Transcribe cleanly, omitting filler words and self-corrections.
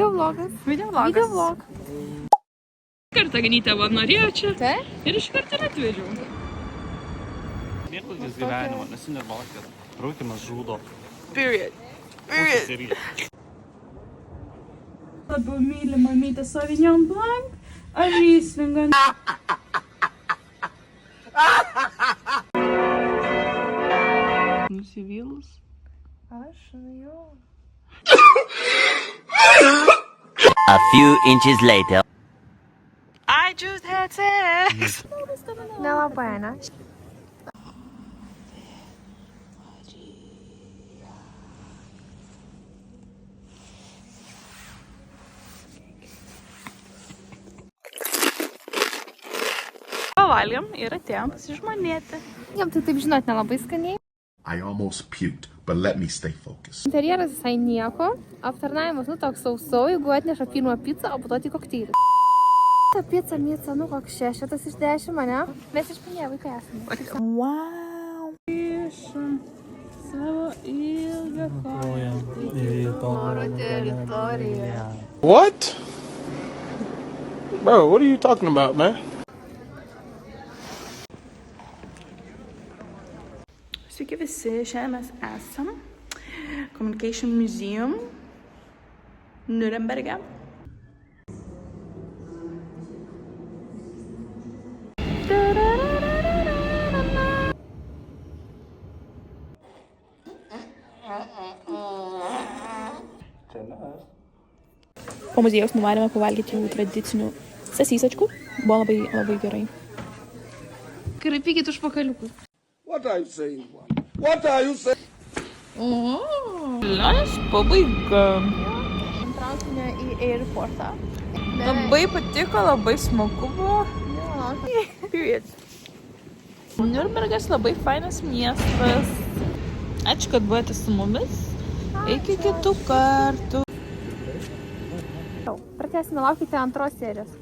Videovlogas. Videovlog. Kartą Ganytė va norėjo čia Taip? ir iš karto ir atvežiau. Mėgautis gyvenimą, nesinervuok, kad rūkymas žudo. Period. Labiau myli mamytę Sauvignon Blanc ar Rieslingą? Nusivylus? Aš, jo. A few inches later. I just had sex. Nelabai, ne? Pavalgėm ir atėjom pasižmonėti. Jam tai taip žinot nelabai skaniai. I almost puked, but let me stay focused. Interjeras visai nieko. Aptarnavimas, toks sausau, jeigu atneša pirmą pizzą, o po to tik kokteilį. Ta pizza, koks 6 iš 10, ne? Mes išpinėję vaikai esame. Wow. Iš savo ilgą koją. Oro teritorija. What? Bro, what are you talking about, man? Sveiki visi, šiandien mes esam Communication Museum Nuremberge. Po muziejaus nuvarėme pavalgyti jų tradicinių sasysačkų. Buvo labai gerai. Kraipykit užpakaliukų. What are you saying? What are you saying? Kelionės pabaiga. Traukinio į airportą. Labai patiko, labai smagu buvo. Period. Nürnbergas labai fainas miestas. Ačiū, kad buvote su mumis. Iki kitų kartų. Pratęsime, laukite antros serijos.